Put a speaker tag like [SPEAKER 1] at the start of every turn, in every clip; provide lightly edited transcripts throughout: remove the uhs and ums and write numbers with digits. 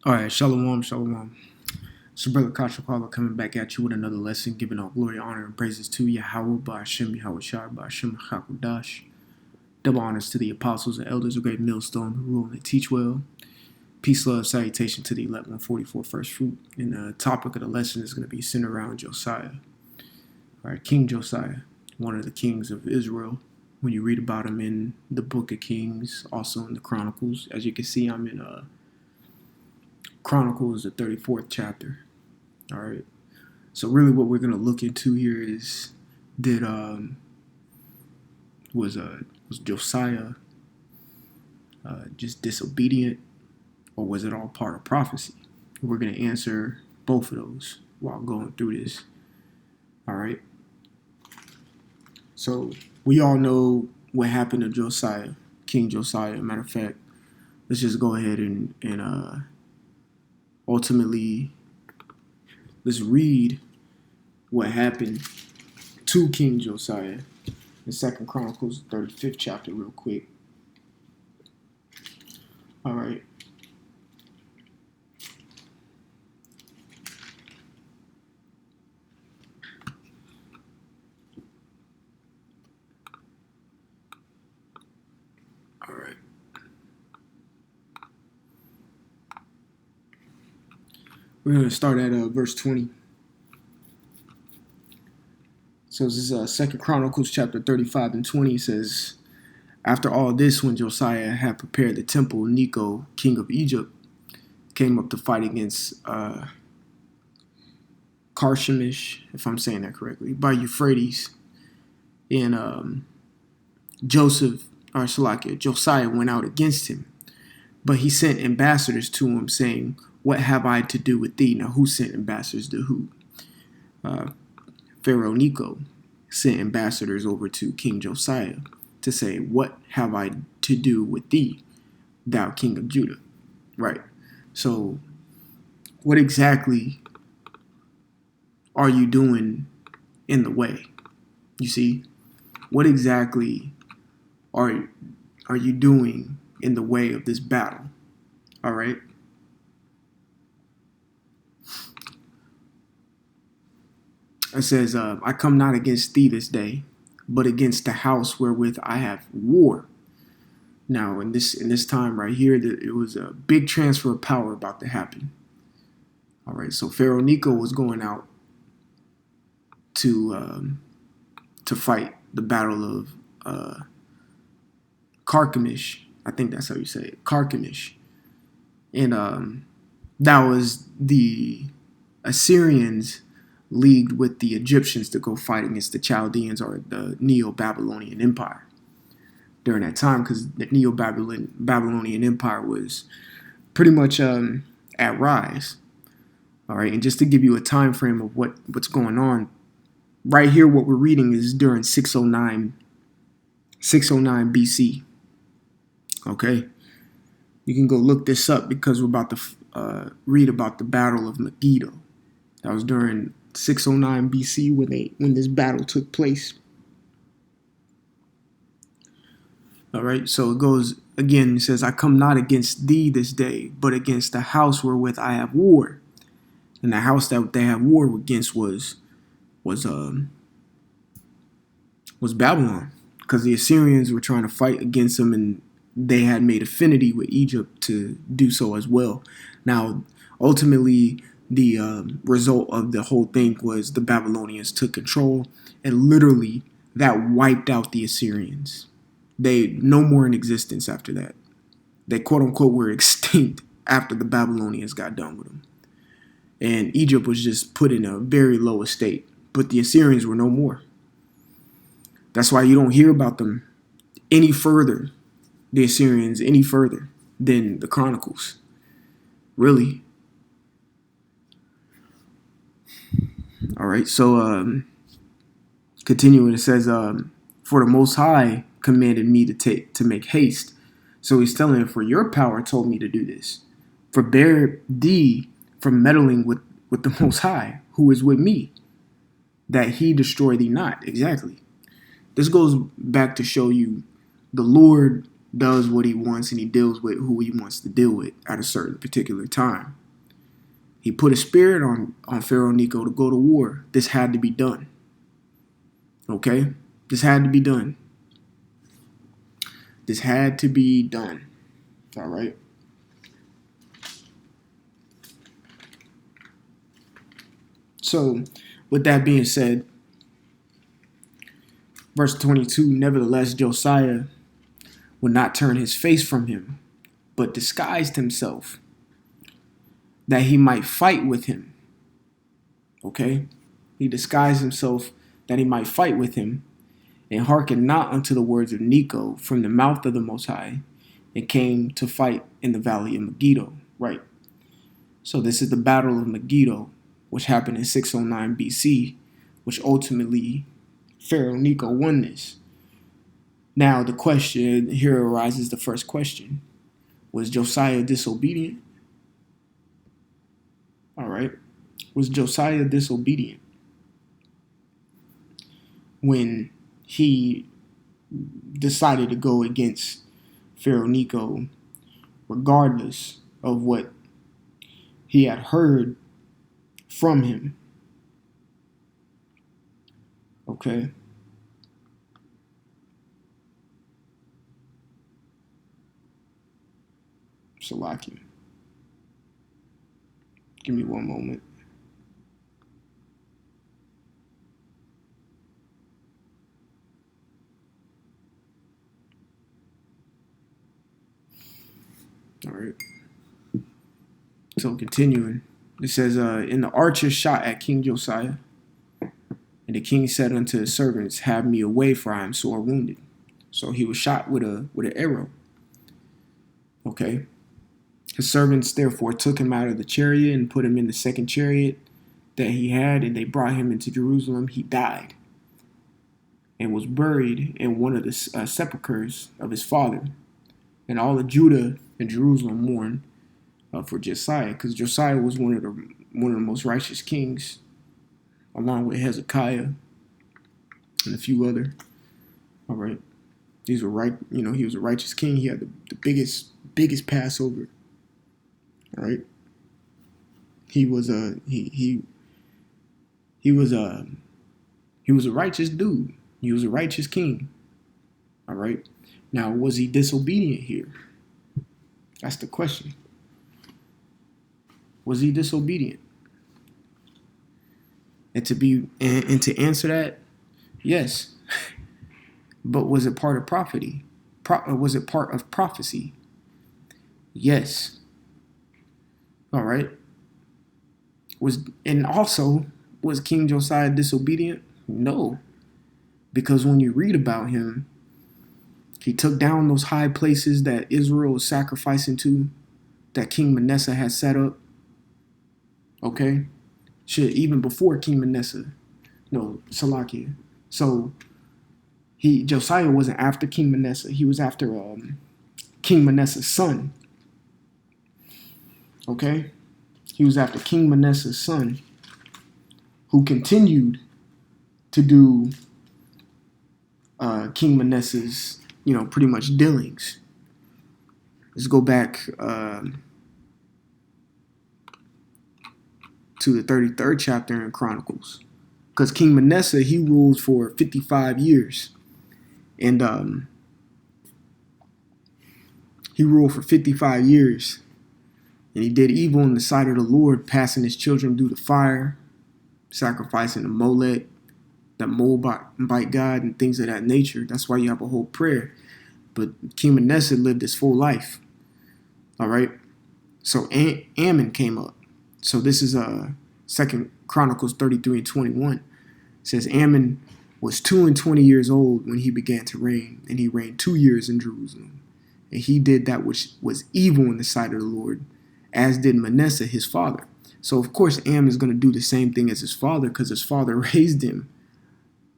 [SPEAKER 1] All right, shalom, shalom. So, Brother Kachapala coming back at you with another lesson, giving all glory, honor, and praises to Yahweh, by Hashem, Yahweh Shai, by Hashem, Hakudash. Double honors to the apostles and elders of Great Millstone who rule and teach well. Peace, love, salutation to the 1144 first fruit. And the topic of the lesson is going to be centered around Josiah. All right, King Josiah, one of the kings of Israel. When you read about him in the book of Kings, also in the Chronicles, as you can see, I'm in Chronicles, the 34th chapter. All right. So really what we're going to look into here is was Josiah just disobedient, or was it all part of prophecy? We're going to answer both of those while going through this. All right. So we all know what happened to Josiah, King Josiah. Matter of fact, let's just go ahead and ultimately let's read what happened to King Josiah in 2 Chronicles 35th chapter real quick. All right. All right. We're going to start at verse 20. So this is 2 Chronicles chapter 35 and 20. It says, after all this, when Josiah had prepared the temple, Necho, king of Egypt, came up to fight against Carchemish, if I'm saying that correctly, by Euphrates. And Josiah went out against him. But he sent ambassadors to him, saying, what have I to do with thee? Now, who sent ambassadors to who? Pharaoh Necho sent ambassadors over to King Josiah to say, what have I to do with thee, thou king of Judah? Right. So what exactly are you doing in the way? You see, what exactly are you doing in the way of this battle? All right. It says, I come not against thee this day, but against the house wherewith I have war. Now, in this time right here, it was a big transfer of power about to happen. All right, so Pharaoh Necho was going out to fight the battle of Carchemish. I think that's how you say it, Carchemish. And that was the Assyrians leagued with the Egyptians to go fight against the Chaldeans, or the Neo-Babylonian Empire during that time, because the Neo-Babylonian Empire was pretty much at rise. All right, and just to give you a time frame of what's going on, right here what we're reading is during 609 BC. Okay, you can go look this up because we're about to read about the Battle of Megiddo. That was during 609 BC when this battle took place. All right, so it goes again. It says, I come not against thee this day, but against the house wherewith I have war. And the house that they have war against was Babylon, because the Assyrians were trying to fight against them, and they had made affinity with Egypt to do so as well. Now, ultimately, the result of the whole thing was the Babylonians took control, and literally that wiped out the Assyrians. They no more in existence after that. They quote unquote were extinct after the Babylonians got done with them. And Egypt was just put in a very low estate, but the Assyrians were no more. That's why you don't hear about them any further, the Assyrians, any further than the Chronicles. Really. All right, so continuing, it says, for the Most High commanded me to make haste. So he's telling him, for your power told me to do this. Forbear thee from meddling with the Most High, who is with me, that he destroy thee not. Exactly. This goes back to show you the Lord does what he wants and he deals with who he wants to deal with at a certain particular time. He put a spirit on Pharaoh Necho to go to war. This had to be done. Okay? This had to be done. This had to be done. All right? So, with that being said, verse 22, nevertheless, Josiah would not turn his face from him, but disguised himself, that he might fight with him. Okay? He disguised himself that he might fight with him, and hearkened not unto the words of Necho from the mouth of the Most High, and came to fight in the valley of Megiddo. Right. So this is the battle of Megiddo, which happened in 609 BC, which ultimately Pharaoh Necho won this. Now the question, here arises the first question. Was Josiah disobedient? All right. Was Josiah disobedient when he decided to go against Pharaoh Necho, regardless of what he had heard from him? Okay. Salakia. Give me one moment. All right. So continuing, it says, and the archer shot at King Josiah, and the king said unto his servants, have me away, for I am sore wounded. So he was shot with an arrow. Okay. His servants therefore took him out of the chariot and put him in the second chariot that he had, and they brought him into Jerusalem. He died and was buried in one of the sepulchres of his father. And all of Judah and Jerusalem mourned for Josiah, because Josiah was one of the most righteous kings, along with Hezekiah and a few other. All right, these were right. He was a righteous king. He had the biggest Passover. All right, he was a righteous dude. He was a righteous king. All right. Now, was he disobedient here? That's the question. Was he disobedient? And to answer that, yes. But was it part of prophecy? Was it part of prophecy? Yes. All right. Was King Josiah disobedient? No. Because when you read about him, he took down those high places that Israel was sacrificing to, that King Manasseh had set up. Okay? Even before King Manasseh. No, Salakia. So, Josiah wasn't after King Manasseh. He was after King Manasseh's son. Okay? He was after King Manasseh's son, who continued to do King Manasseh's, pretty much dealings. Let's go back to the 33rd chapter in Chronicles. Because King Manasseh, he ruled for 55 years. And he ruled for 55 years. And he did evil in the sight of the Lord, passing his children through the fire, sacrificing to Molech, that Moabite god, and things of that nature. That's why you have a whole prayer. But King Manasseh lived his full life. All right. So Ammon came up. So this is 2 Chronicles 33 and 21. It says Ammon was 22 years old when he began to reign, and he reigned 2 years in Jerusalem. And he did that which was evil in the sight of the Lord, as did Manasseh his father. So of course Ammon is going to do the same thing as his father, because his father raised him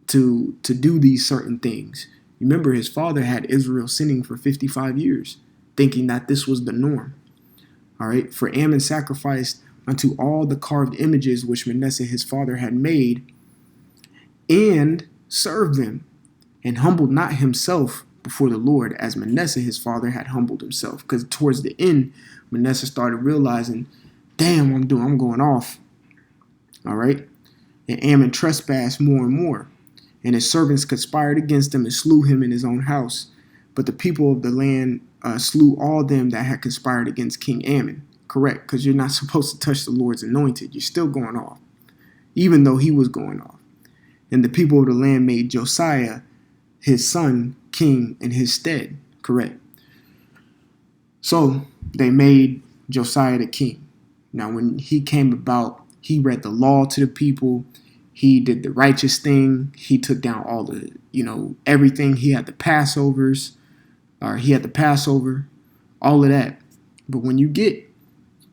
[SPEAKER 1] to do these certain things. Remember, his father had Israel sinning for 55 years, thinking that this was the norm. All right. For Ammon sacrificed unto all the carved images which Manasseh his father had made, and served them, and humbled not himself before the Lord, as Manasseh his father had humbled himself. Because towards the end, Manasseh started realizing, damn, I'm going off. All right. And Ammon trespassed more and more. And his servants conspired against him and slew him in his own house. But the people of the land slew all them that had conspired against King Ammon. Correct, because you're not supposed to touch the Lord's anointed. You're still going off, even though he was going off. And the people of the land made Josiah, his son, king in his stead. Correct. So they made Josiah the king. Now, when he came about, he read the law to the people. He did the righteous thing. He took down all the, everything. He had the Passover, all of that. But when you get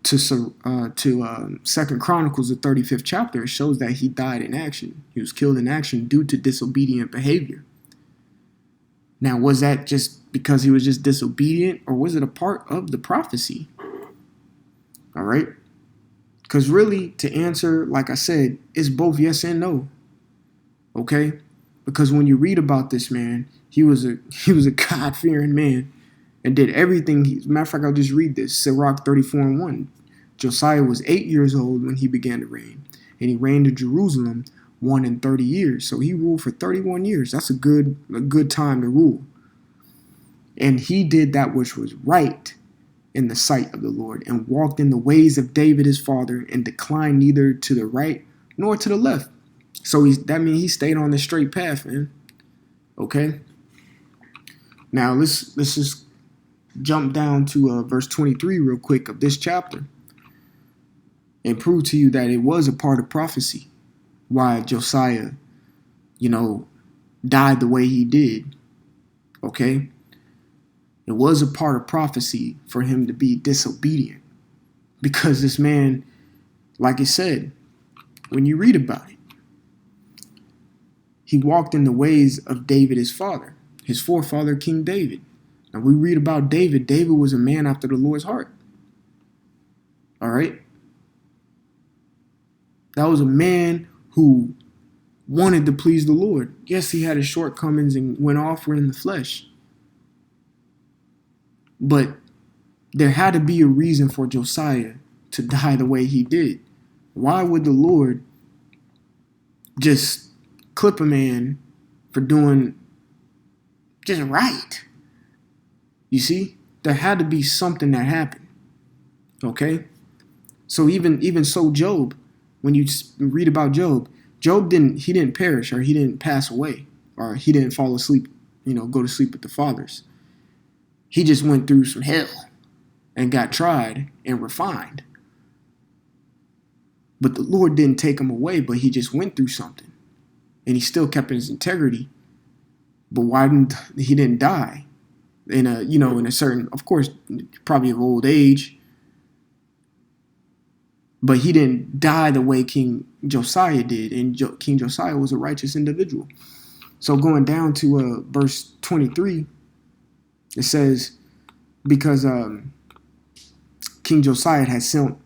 [SPEAKER 1] to Second Chronicles, the 35th chapter, it shows that he died in action. He was killed in action due to disobedient behavior. Now, was that just because he was just disobedient, or was it a part of the prophecy? All right. Because really, to answer, like I said, it's both yes and no. Okay? Because when you read about this man, he was a God-fearing man and did everything. As a matter of fact, I'll just read this. Sirach 34:1. Josiah was 8 years old when he began to reign, and he reigned in Jerusalem 130 years. So he ruled for 31 years. That's a good time to rule. And he did that which was right in the sight of the Lord, and walked in the ways of David his father, and declined neither to the right nor to the left. So that means he stayed on the straight path, man. Okay. Now let's just jump down to verse 23 real quick of this chapter, and prove to you that it was a part of prophecy why Josiah, died the way he did. Okay. It was a part of prophecy for him to be disobedient, because this man, like I said, when you read about it, he walked in the ways of David, his father, his forefather, King David. Now we read about David. David was a man after the Lord's heart. All right. That was a man who wanted to please the Lord. Yes, he had his shortcomings and went off in the flesh. But there had to be a reason for Josiah to die the way he did. Why would the Lord just clip a man for doing just right? You see, there had to be something that happened. Okay? So even so, Job, when you read about Job didn't perish, or he didn't pass away, or he didn't fall asleep, go to sleep with the fathers. He just went through some hell and got tried and refined. But the Lord didn't take him away, but he just went through something. And he still kept his integrity. But he didn't die in a certain, of course, probably of old age. But he didn't die the way King Josiah did. And King Josiah was a righteous individual. So going down to verse 23, it says, because King Josiah had sent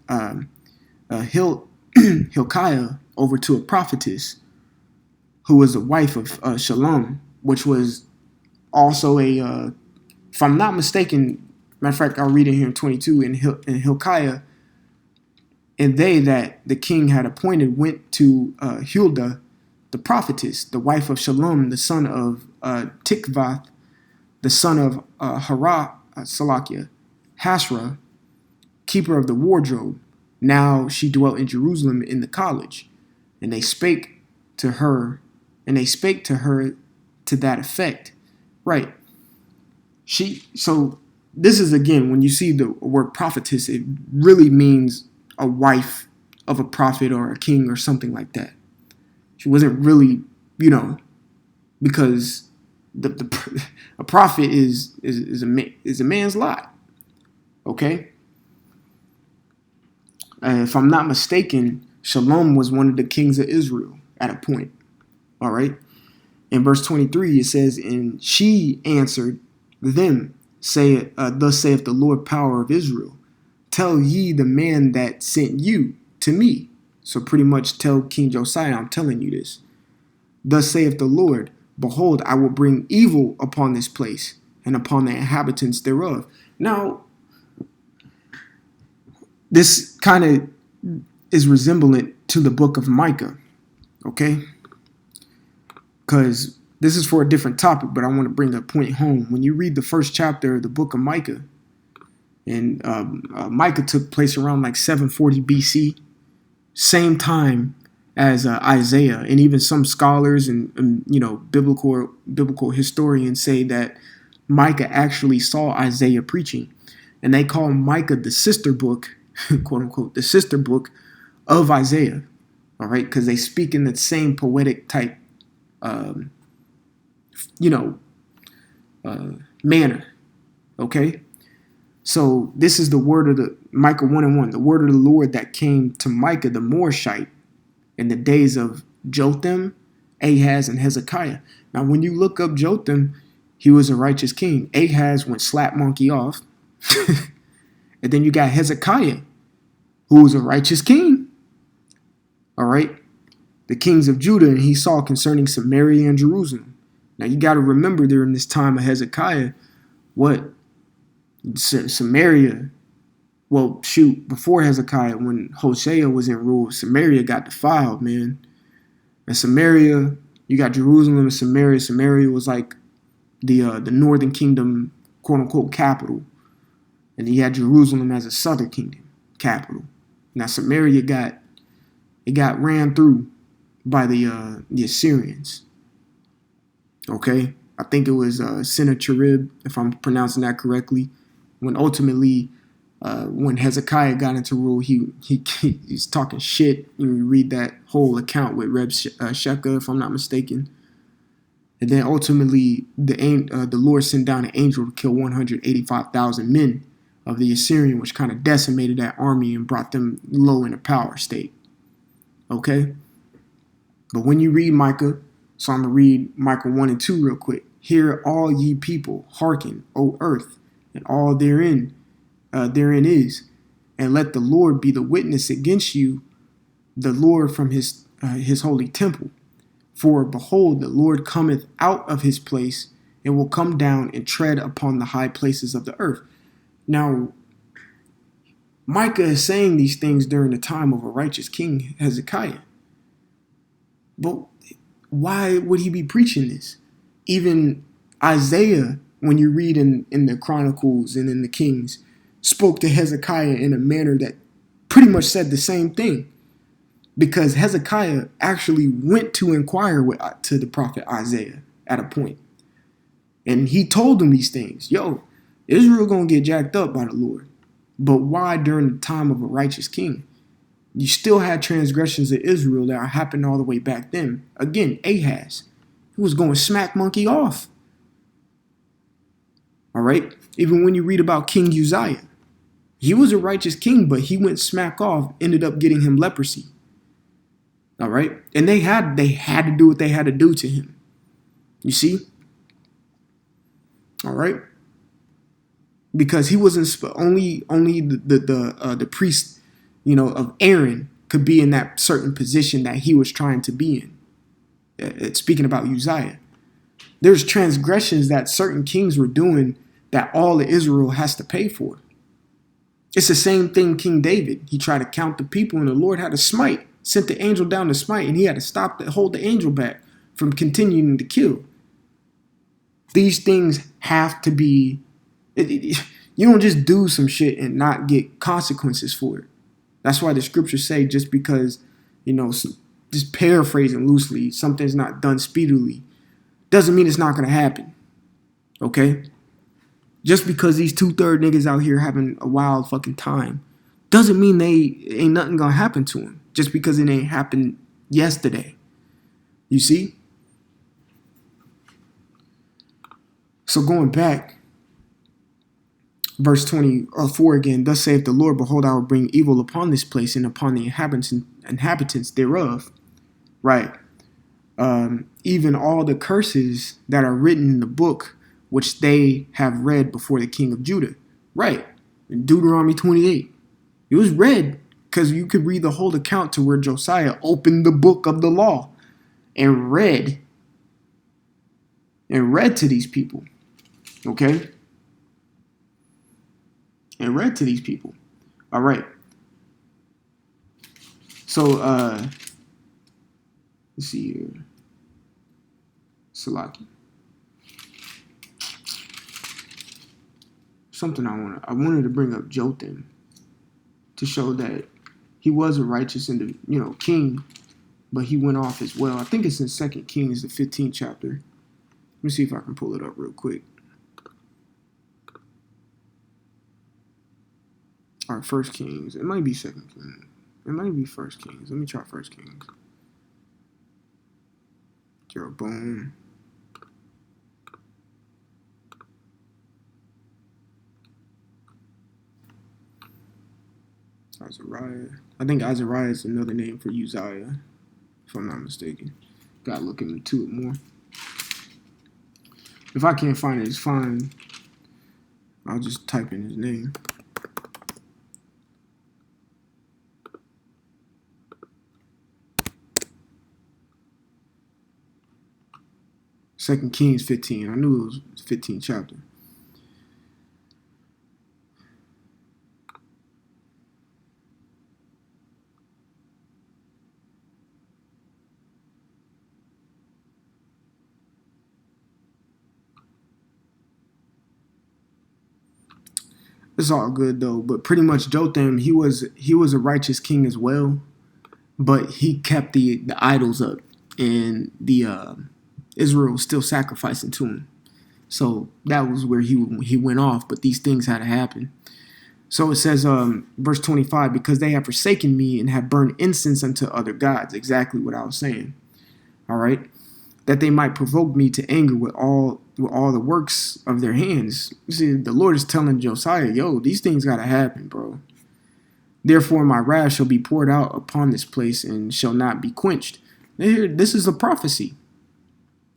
[SPEAKER 1] Hilkiah over to a prophetess who was the wife of Shalom, which was also if I'm not mistaken, matter of fact, I'll read it here in 22, and Hilkiah and they that the king had appointed went to Huldah, the prophetess, the wife of Shalom, the son of Tikvath, the son of Hasra, keeper of the wardrobe. Now she dwelt in Jerusalem in the college, and they spake to her to that effect. Right. So this is, again, when you see the word prophetess, it really means a wife of a prophet or a king or something like that. She wasn't really, because a prophet is a man's lot. Okay. If I'm not mistaken, Shalom was one of the kings of Israel at a point. All right. In verse 23, it says, and she answered them, thus saith the Lord power of Israel, tell ye the man that sent you to me. So pretty much tell King Josiah, I'm telling you this. Thus saith the Lord, behold, I will bring evil upon this place and upon the inhabitants thereof. Now, this kind of is resemblant to the book of Micah, okay? Because this is for a different topic, but I want to bring a point home. When you read the first chapter of the book of Micah, and Micah took place around like 740 BC, same time as Isaiah, and even some scholars and biblical historians say that Micah actually saw Isaiah preaching, and they call Micah the sister book, quote unquote, the sister book of Isaiah. All right, because they speak in the same poetic type, manner. Okay, so this is the word of the Micah 1:1, the word of the Lord that came to Micah the Morshite in the days of Jotham, Ahaz, and Hezekiah. Now, when you look up Jotham, he was a righteous king. Ahaz went slap monkey off. And then you got Hezekiah, who was a righteous king. All right. The kings of Judah, and he saw concerning Samaria and Jerusalem. Now, you got to remember during this time of Hezekiah, what Samaria, before Hezekiah, when Hosea was in rule, Samaria got defiled, man. And Samaria, you got Jerusalem and Samaria. Samaria was like the northern kingdom, quote unquote, capital. And you had Jerusalem as a southern kingdom capital. Now Samaria got ran through by the Assyrians. Okay, I think it was Sennacherib, if I'm pronouncing that correctly. When ultimately, when Hezekiah got into rule, he's talking shit. You read that whole account with Reb Shekah, if I'm not mistaken. And then ultimately, the Lord sent down an angel to kill 185,000 men of the Assyrian, which kind of decimated that army and brought them low in a power state. Okay? But when you read Micah, so I'm going to read Micah 1 and 2 real quick. Hear all ye people, hearken, O earth, and all therein is, and let the Lord be the witness against you, the Lord from his holy temple. For behold, the Lord cometh out of his place, and will come down and tread upon the high places of the earth. Now, Micah is saying these things during the time of a righteous king, Hezekiah. But why would he be preaching this? Even Isaiah, when you read in the Chronicles and in the Kings, spoke to Hezekiah in a manner that pretty much said the same thing. Because Hezekiah actually went to inquire to the prophet Isaiah at a point. And he told him these things. Yo, Israel gonna get jacked up by the Lord. But why during the time of a righteous king? You still had transgressions of Israel that happened all the way back then. Again, Ahaz, he was going smack monkey off. All right? Even when you read about King Josiah, he was a righteous king, but he went smack off, ended up getting him leprosy. All right? And they had to do what they had to do to him. You see? All right? Because he wasn't only the priest, of Aaron could be in that certain position that he was trying to be in. It's speaking about Josiah. There's transgressions that certain kings were doing that all of Israel has to pay for. It's the same thing King David. He tried to count the people and the Lord had to smite, sent the angel down to smite, and he had to hold the angel back from continuing to kill. These things have to be, you don't just do some shit and not get consequences for it. That's why the scriptures say just because, just paraphrasing loosely, something's not done speedily, doesn't mean it's not going to happen. Okay? Just because these 2/3 niggas out here having a wild fucking time doesn't mean they ain't nothing going to happen to them. Just because it ain't happened yesterday. You see? So going back, verse 24 again, thus saith the Lord, behold, I will bring evil upon this place and upon the inhabitants thereof. Right. Even all the curses that are written in the book, which they have read before the king of Judah. Right. In Deuteronomy 28. It was read because you could read the whole account to where Josiah opened the book of the law and read and read to these people. Okay? And read to these people. All right. So, let's see here. Salaki. Something I wanted to bring up Jotham to show that he was a righteous king, but he went off as well. I think it's in 2 Kings, the 15th chapter. Let me see if I can pull it up real quick. Or 1 Kings. It might be 2 Kings. It might be 1 Kings. Let me try 1 Kings. Jeroboam. Azariah. I think Azariah is another name for Josiah, if I'm not mistaken. Gotta look into it more. If I can't find it, it's fine. I'll just type in his name. Second Kings 15. I knew it was 15th chapter. It's all good though, but pretty much Jotham, he was a righteous king as well, but he kept the idols up, and the Israel was still sacrificing to him. So that was where he went off, but these things had to happen. So it says, verse 25, because they have forsaken me and have burned incense unto other gods. Exactly what I was saying. All right. That they might provoke me to anger with all the works of their hands. You see, the Lord is telling Josiah, yo, these things got to happen, bro. Therefore, my wrath shall be poured out upon this place and shall not be quenched. This is a prophecy.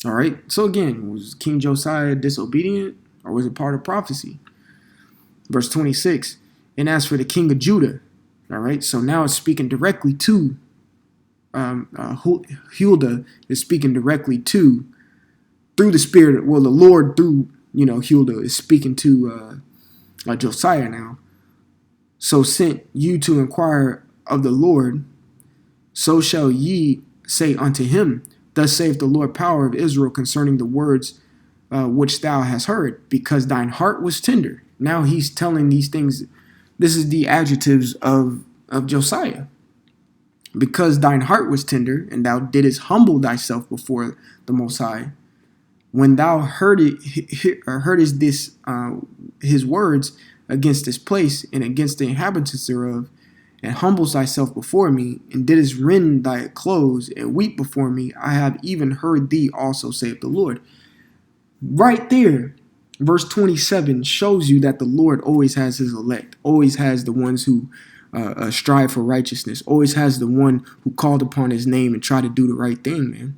[SPEAKER 1] All right. So again, was King Josiah disobedient, or was it part of prophecy? Verse 26. And as for the king of Judah, all right. So now it's speaking directly to Huldah is speaking directly to, through the Spirit. Well, the Lord through Huldah is speaking to Josiah now. So sent you to inquire of the Lord, so shall ye say unto him, thus saith the Lord power of Israel concerning the words which thou hast heard, because thine heart was tender. Now he's telling these things. This is the adjectives of Josiah. Because thine heart was tender, and thou didst humble thyself before the Most High, when thou heardest this his words against this place and against the inhabitants thereof, and humbles thyself before me, and didst rend thy clothes and weep before me, I have even heard thee also, saith the Lord. Right there, verse 27 shows you that the Lord always has his elect, always has the ones who strive for righteousness, always has the one who called upon his name and try to do the right thing, man.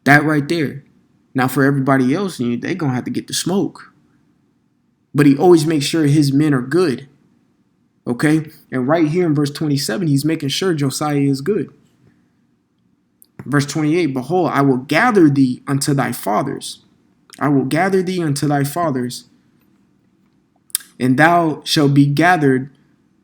[SPEAKER 1] That right there. Now for everybody else, they're going to have to get the smoke. But he always makes sure his men are good. Okay? And right here in verse 27, he's making sure Josiah is good. Verse 28, behold, I will gather thee unto thy fathers. I will gather thee unto thy fathers, and thou shalt be gathered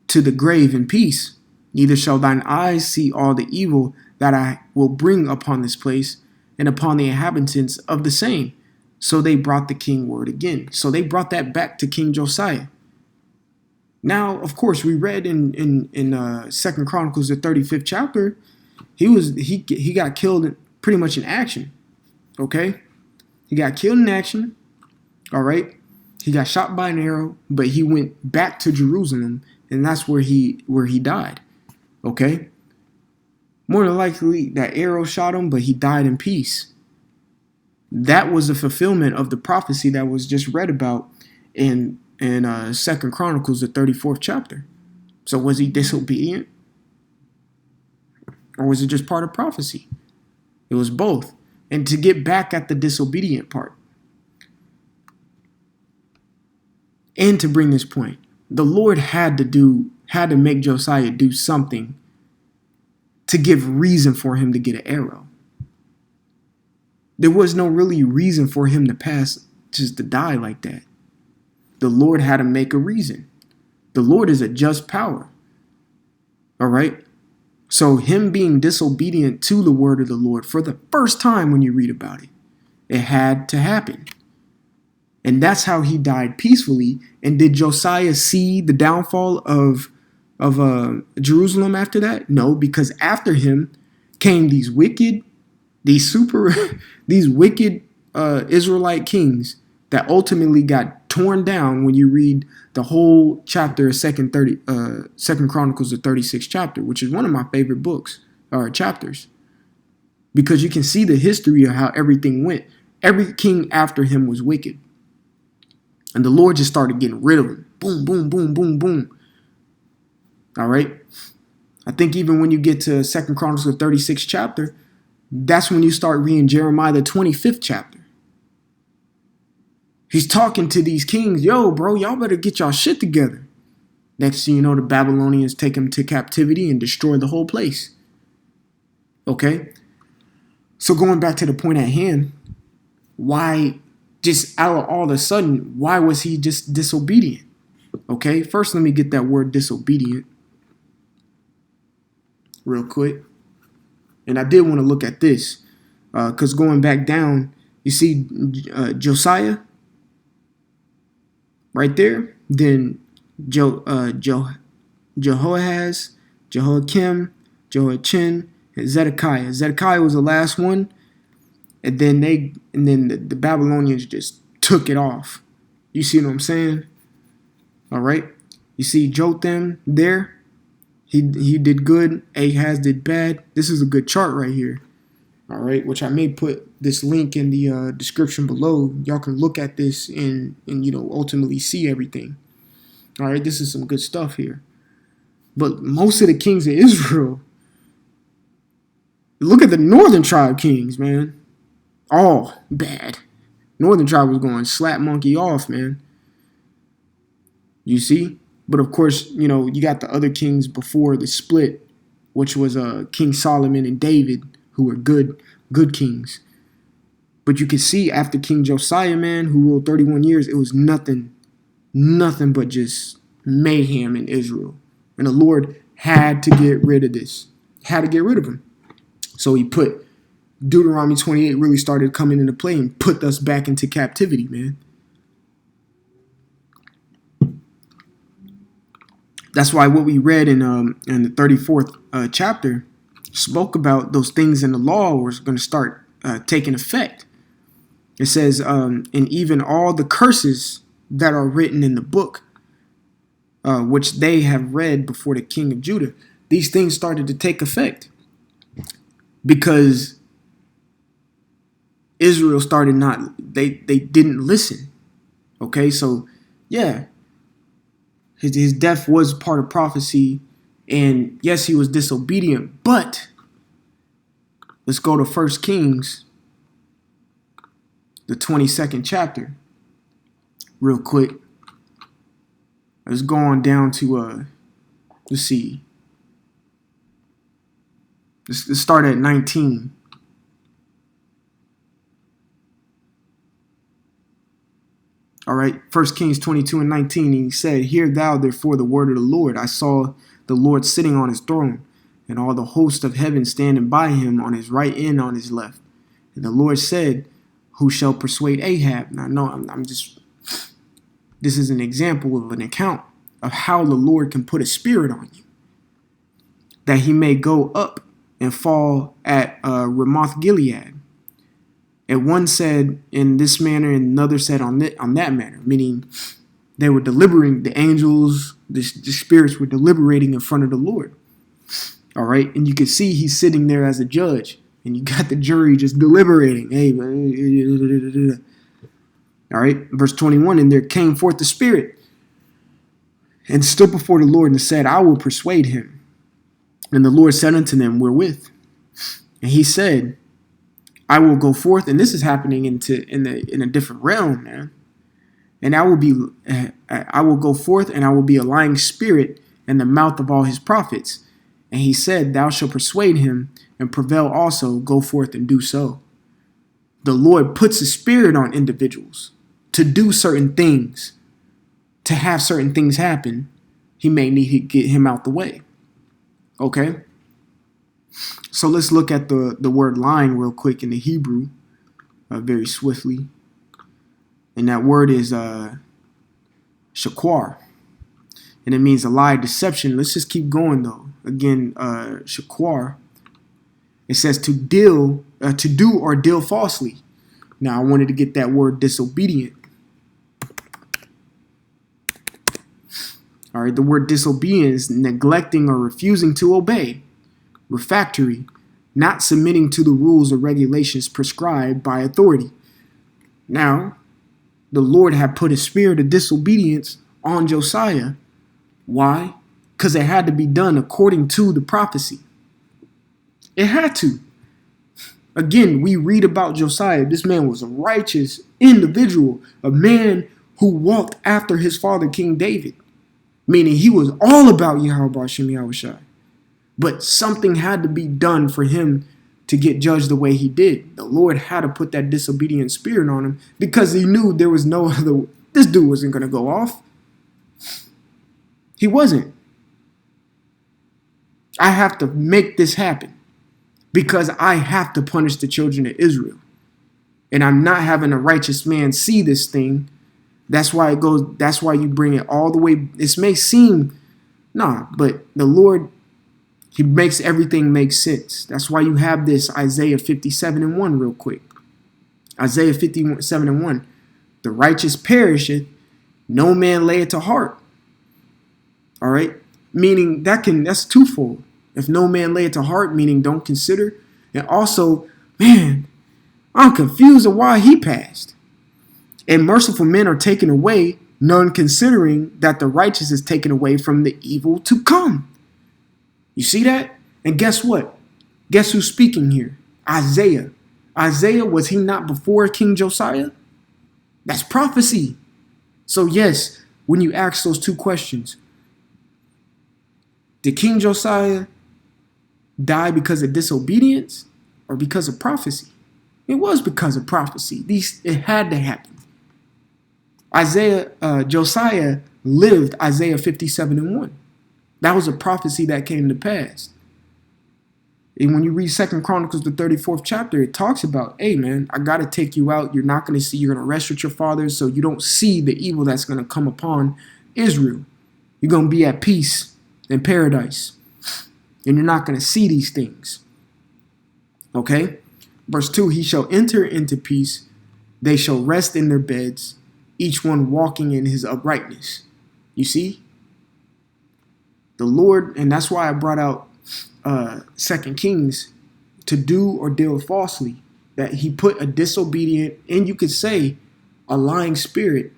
[SPEAKER 1] to the grave in peace. Neither shall thine eyes see all the evil that I will bring upon this place and upon the inhabitants of the same. So they brought the king word again. So they brought that back to King Josiah. Now, of course, we read in 2 Chronicles, the 35th chapter, he got killed pretty much in action. Okay? He got killed in action. All right? He got shot by an arrow, but he went back to Jerusalem, and that's where he died. Okay? More than likely, that arrow shot him, but he died in peace. That was a fulfillment of the prophecy that was just read about in 2 Chronicles, the 34th chapter. So was he disobedient? Or was it just part of prophecy? It was both. And to get back at the disobedient part, and to bring this point, the Lord had to make Josiah do something to give reason for him to get an arrow. There was no really reason for him to pass, just to die like that. The Lord had to make a reason. The Lord is a just power. All right. So him being disobedient to the word of the Lord for the first time when you read about it, it had to happen. And that's how he died peacefully. And did Josiah see the downfall of Jerusalem after that? No, because after him came these wicked Israelite kings that ultimately got torn down when you read the whole chapter of Second Chronicles, the 36th chapter, which is one of my favorite books or chapters, because you can see the history of how everything went. Every king after him was wicked. And the Lord just started getting rid of them. Boom, boom, boom, boom, boom. All right. I think even when you get to 2 Chronicles, the 36th chapter, that's when you start reading Jeremiah, the 25th chapter. He's talking to these kings. Yo, bro, y'all better get y'all shit together. Next thing you know, the Babylonians take them to captivity and destroy the whole place. Okay. So going back to the point at hand, why just out of all of a sudden, why was he just disobedient? Okay, first let me get that word disobedient real quick. And I did want to look at this because going back down, you see Josiah right there. Then Jehoahaz, Jehoiakim, Jehoiachin, and Zedekiah. Zedekiah was the last one. And then the Babylonians just took it off. You see what I'm saying? All right. You see Jotham there. He did good. Ahaz did bad. This is a good chart right here. All right, which I may put this link in the description below. Y'all can look at this and ultimately see everything. All right, this is some good stuff here. But most of the kings of Israel, look at the northern tribe kings, man. All bad. Northern tribe was going slap monkey off, man. You see? But of course, you got the other kings before the split, which was King Solomon and David, who were good kings. But you can see after King Josiah, man, who ruled 31 years, it was nothing but just mayhem in Israel. And the Lord had to get rid of this. Had to get rid of him. So he put Deuteronomy 28 really started coming into play and put us back into captivity, man. That's why what we read in the 34th chapter spoke about those things in the law was going to start taking effect. It says, and even all the curses that are written in the book, which they have read before the king of Judah, these things started to take effect because Israel started they didn't listen. Okay, so yeah, his death was part of prophecy, and yes, he was disobedient, but let's go to 1 Kings, the 22nd chapter, real quick. Let's go on down to, let's see. Let's start at 19. All right, 1 Kings 22 and 19, and he said, "Hear thou therefore the word of the Lord. I saw the Lord sitting on his throne, and all the host of heaven standing by him on his right and on his left. And the Lord said, who shall persuade Ahab?" Now, no, this is an example of an account of how the Lord can put a spirit on you, that he may go up and fall at Ramoth Gilead. And one said in this manner, and another said on that manner, meaning they were deliberating, the angels, the spirits were deliberating in front of the Lord. All right, and you can see he's sitting there as a judge, and you got the jury just deliberating. Hey, all right, verse 21, and there came forth the spirit and stood before the Lord and said, I will persuade him. And the Lord said unto them, wherewith? And he said, I will go forth, and this is happening in a different realm, man. And I will go forth, and I will be a lying spirit in the mouth of all his prophets. And he said, thou shalt persuade him and prevail also, go forth and do so. The Lord puts a spirit on individuals to do certain things, to have certain things happen. He may need to get him out the way. Okay? So let's look at the word lying real quick in the Hebrew, very swiftly. And that word is shaquar. And it means a lie, deception. Let's just keep going though. Again, shaquar. It says to do or deal falsely. Now I wanted to get that word disobedient. All right, the word disobedient is neglecting or refusing to obey. Refractory, not submitting to the rules or regulations prescribed by authority. Now, the Lord had put a spirit of disobedience on Josiah. Why? Because it had to be done according to the prophecy. It had to. Again, we read about Josiah. This man was a righteous individual, a man who walked after his father, King David. Meaning he was all about Yahweh Shem Yahushai. But something had to be done for him to get judged the way he did. The Lord had to put that disobedient spirit on him because he knew there was no other. This dude wasn't going to go off. He wasn't. I have to make this happen because I have to punish the children of Israel. And I'm not having a righteous man see this thing. That's why it goes. That's why you bring it all the way. This may seem, but the Lord, he makes everything make sense. That's why you have this Isaiah 57:1 real quick. Isaiah 57:1. The righteous perisheth, no man lay it to heart. All right. Meaning that's twofold. If no man lay it to heart, meaning don't consider. And also, man, I'm confused of why he passed. And merciful men are taken away, none considering that the righteous is taken away from the evil to come. You see that? And guess what? Guess who's speaking here? Isaiah. Isaiah, was he not before King Josiah? That's prophecy. So yes, when you ask those two questions, did King Josiah die because of disobedience or because of prophecy? It was because of prophecy. It had to happen. Josiah lived Isaiah 57:1. That was a prophecy that came to pass. And when you read 2 Chronicles, the 34th chapter, it talks about, hey man, I got to take you out. You're not going to see, you're going to rest with your fathers so you don't see the evil that's going to come upon Israel. You're going to be at peace in paradise. And you're not going to see these things. Okay? Verse 2, he shall enter into peace. They shall rest in their beds, each one walking in his uprightness. You see? The Lord, and that's why I brought out 2 Kings, to do or deal falsely, that he put a disobedient, and you could say a lying spirit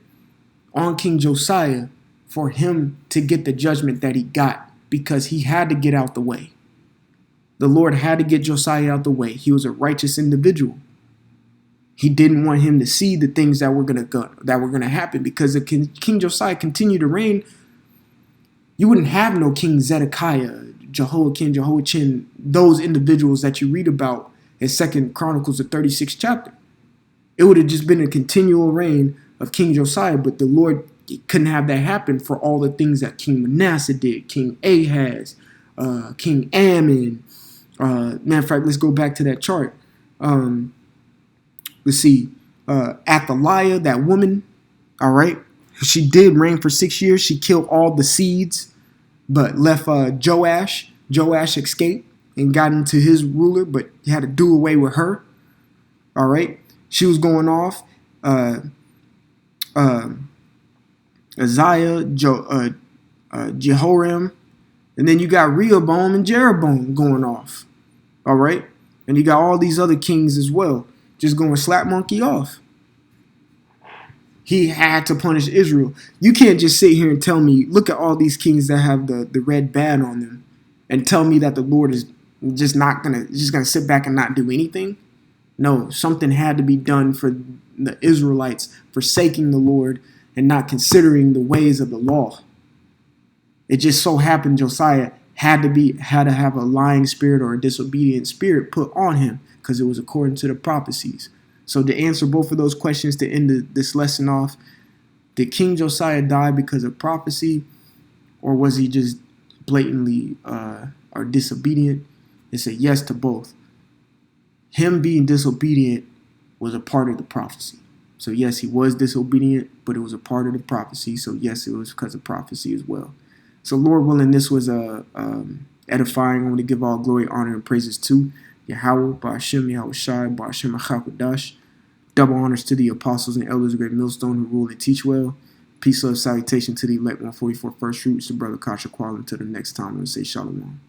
[SPEAKER 1] on King Josiah for him to get the judgment that he got, because he had to get out the way. The Lord had to get Josiah out the way. He was a righteous individual. He didn't want him to see the things that were gonna happen, because if King Josiah continued to reign, you wouldn't have no King Zedekiah, Jehoiakim, Jehoiachin, those individuals that you read about in 2 Chronicles, the 36th chapter. It would have just been a continual reign of King Josiah, but the Lord couldn't have that happen for all the things that King Manasseh did, King Ahaz, King Ammon. Matter of fact, let's go back to that chart. Let's see. Athaliah, that woman, all right, she did reign for 6 years. She killed all the seeds, but left Joash. Joash escaped and got into his ruler, but he had to do away with her. All right. She was going off. Uzziah, Jehoram, and then you got Rehoboam and Jeroboam going off. All right. And you got all these other kings as well, just going slap monkey off. He had to punish Israel. You can't just sit here and tell me, look at all these kings that have the red band on them, and tell me that the Lord is just gonna sit back and not do anything. No, something had to be done for the Israelites forsaking the Lord and not considering the ways of the law. It just so happened Josiah had to have a lying spirit or a disobedient spirit put on him, because it was according to the prophecies. So to answer both of those questions to end this lesson off, did King Josiah die because of prophecy, or was he just blatantly or disobedient? They say yes to both. Him being disobedient was a part of the prophecy. So yes, he was disobedient, but it was a part of the prophecy. So yes, it was because of prophecy as well. So Lord willing, this was edifying. I want to give all glory, honor, and praises to Yahweh, Ba'ashem, Yahweh Shai, Ba'ashem Achakadash. Double honors to the apostles and elders of Great Millstone who rule and teach well. Peace, love, salutation to the elect 144 first fruits, the brother Kasha Qual. Until the next time, let's say shalom.